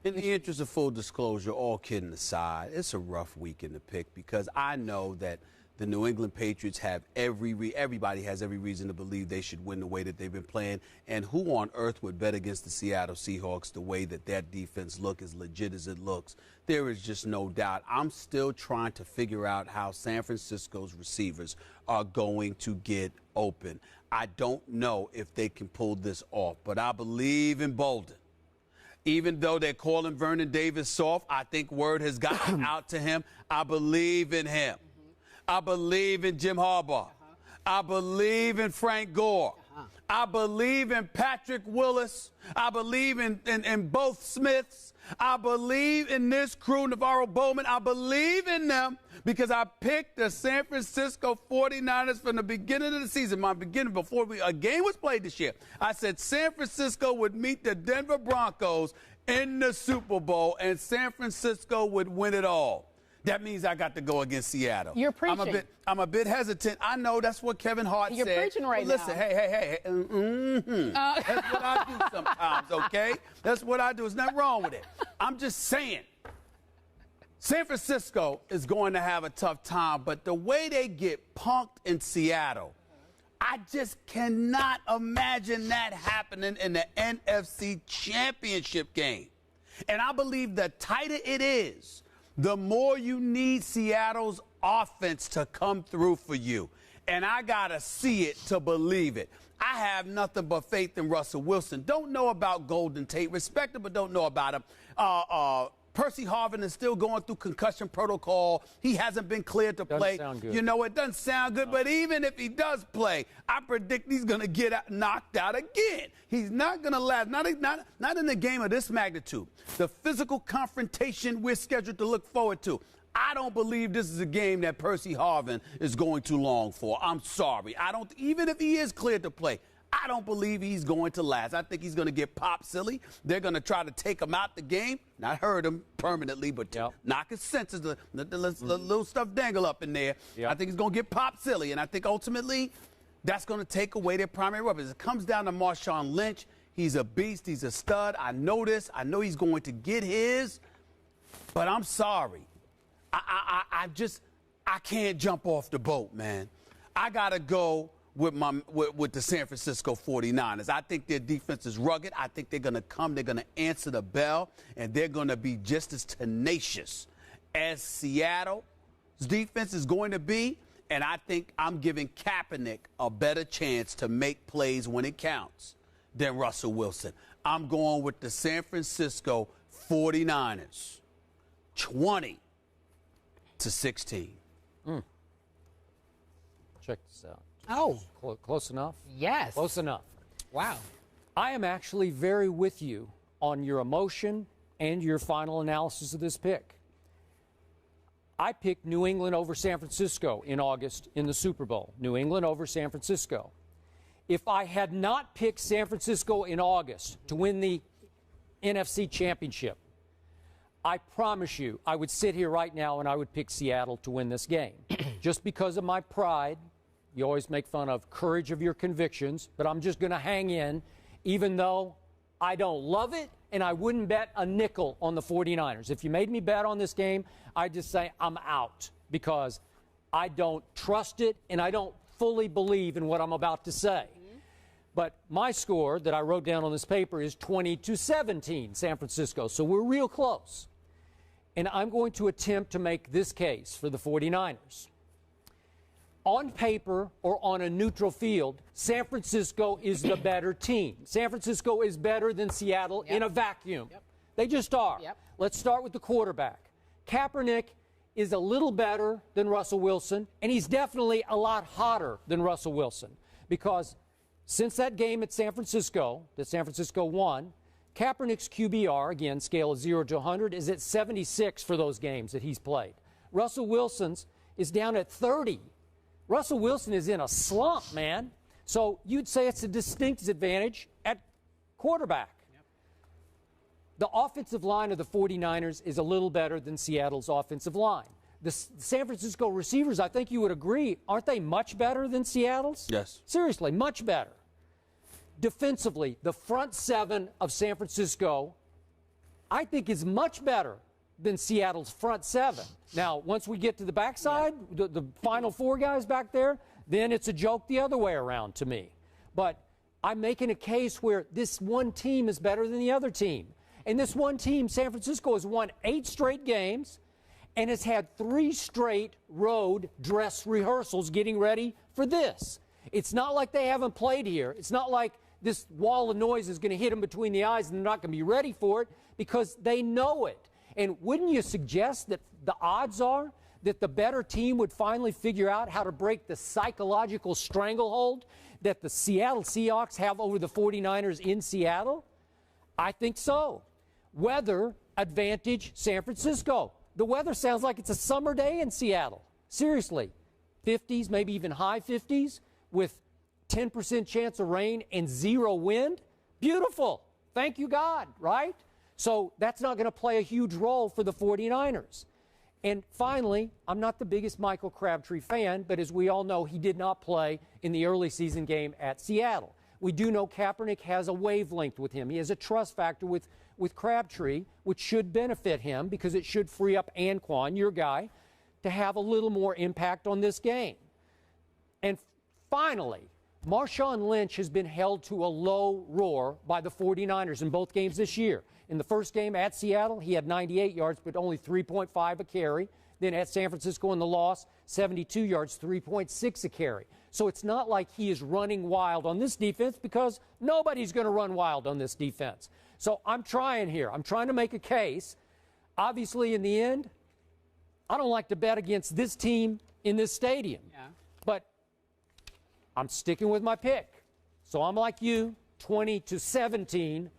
In the interest of full disclosure, all kidding aside, it's a rough weekend to pick because I know that the New England Patriots have everybody has every reason to believe they should win the way that they've been playing. And who on earth would bet against the Seattle Seahawks the way that their defense looks as legit as it looks? There is just no doubt. I'm still trying to figure out how San Francisco's receivers are going to get open. I don't know if they can pull this off, but I believe in Bolden. Even though they're calling Vernon Davis soft, I think word has gotten out to him. I believe in him. I believe in Jim Harbaugh. I believe in Frank Gore. I believe in Patrick Willis. I believe in both Smiths. I believe in this crew, Navarro Bowman. I believe in them because I picked the San Francisco 49ers from the beginning of the season, before a game was played this year. I said San Francisco would meet the Denver Broncos in the Super Bowl, and San Francisco would win it all. That means I got to go against Seattle. You're preaching. I'm a bit hesitant. I know that's what Kevin Hart said. You're preaching right now. Listen, hey. That's what I do sometimes, okay? That's what I do. There's nothing wrong with it. I'm just saying. San Francisco is going to have a tough time, but the way they get punked in Seattle, I just cannot imagine that happening in the NFC Championship game. And I believe the tighter it is, the more you need Seattle's offense to come through for you. And I got to see it to believe it. I have nothing but faith in Russell Wilson. Don't know about Golden Tate. Respect him, but don't know about him. Percy Harvin is still going through concussion protocol. He hasn't been cleared to play. Doesn't sound good. You know, it doesn't sound good, but even if he does play, I predict he's going to get knocked out again. He's not going to last, not in a game of this magnitude. The physical confrontation we're scheduled to look forward to. I don't believe this is a game that Percy Harvin is going too long for. I'm sorry. Even if he is cleared to play, I don't believe he's going to last. I think he's going to get popped silly. They're going to try to take him out the game, not hurt him permanently, but knock his senses, the little stuff dangle up in there. Yep. I think he's going to get popped silly, and I think ultimately that's going to take away their primary weapons. It comes down to Marshawn Lynch. He's a beast. He's a stud. I know this. I know he's going to get his, but I'm sorry. I can't jump off the boat, man. I got to go with the San Francisco 49ers. I think their defense is rugged. I think they're going to come. They're going to answer the bell, and they're going to be just as tenacious as Seattle's defense is going to be. And I think I'm giving Kaepernick a better chance to make plays when it counts than Russell Wilson. I'm going with the San Francisco 49ers, 20-16. Check this out. Oh. Close enough? Yes. Close enough. Wow. I am actually very with you on your emotion and your final analysis of this pick. I picked New England over San Francisco in August in the Super Bowl. New England over San Francisco. If I had not picked San Francisco in August to win the NFC Championship, I promise you I would sit here right now and I would pick Seattle to win this game. Just because of my pride. You always make fun of courage of your convictions, but I'm just going to hang in, even though I don't love it, and I wouldn't bet a nickel on the 49ers. If you made me bet on this game, I'd just say I'm out because I don't trust it, and I don't fully believe in what I'm about to say. But my score that I wrote down on this paper is 20-17, San Francisco, so we're real close. And I'm going to attempt to make this case for the 49ers. On paper or on a neutral field, San Francisco is the better team. San Francisco is better than Seattle in a vacuum. They just are. Let's start with the quarterback. Kaepernick is a little better than Russell Wilson, and he's definitely a lot hotter than Russell Wilson because since that game at San Francisco, that San Francisco won, Kaepernick's QBR, again, scale of 0 to 100, is at 76 for those games that he's played. Russell Wilson's is down at 30. Russell Wilson is in a slump, man. So you'd say it's a distinct advantage at quarterback. The offensive line of the 49ers is a little better than Seattle's offensive line. The San Francisco receivers, I think you would agree, aren't they much better than Seattle's? Yes. Seriously, much better. Defensively, the front seven of San Francisco I think is much better than Seattle's front seven. Now, once we get to the backside, the final four guys back there, then it's a joke the other way around to me. But I'm making a case where this one team is better than the other team. And this one team, San Francisco, has won 8 straight games and has had 3 straight road dress rehearsals getting ready for this. It's not like they haven't played here. It's not like this wall of noise is going to hit them between the eyes and they're not going to be ready for it, because they know it. And wouldn't you suggest that the odds are that the better team would finally figure out how to break the psychological stranglehold that the Seattle Seahawks have over the 49ers in Seattle? I think so. Weather advantage San Francisco. The weather sounds like it's a summer day in Seattle. Seriously, 50s, maybe even high 50s with 10% chance of rain and 0 wind. Beautiful. Thank you, God, right? So that's not going to play a huge role for the 49ers. And finally, I'm not the biggest Michael Crabtree fan, but as we all know, he did not play in the early season game at Seattle. We do know Kaepernick has a wavelength with him. He has a trust factor with Crabtree, which should benefit him because it should free up Anquan, your guy, to have a little more impact on this game. And finally, Marshawn Lynch has been held to a low roar by the 49ers in both games this year. In the first game at Seattle, he had 98 yards, but only 3.5 a carry. Then at San Francisco in the loss, 72 yards, 3.6 a carry. So it's not like he is running wild on this defense, because nobody's going to run wild on this defense. So I'm trying here. I'm trying to make a case. Obviously, in the end, I don't like to bet against this team in this stadium. Yeah. But I'm sticking with my pick. So I'm like you, 20-17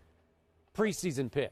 preseason pick.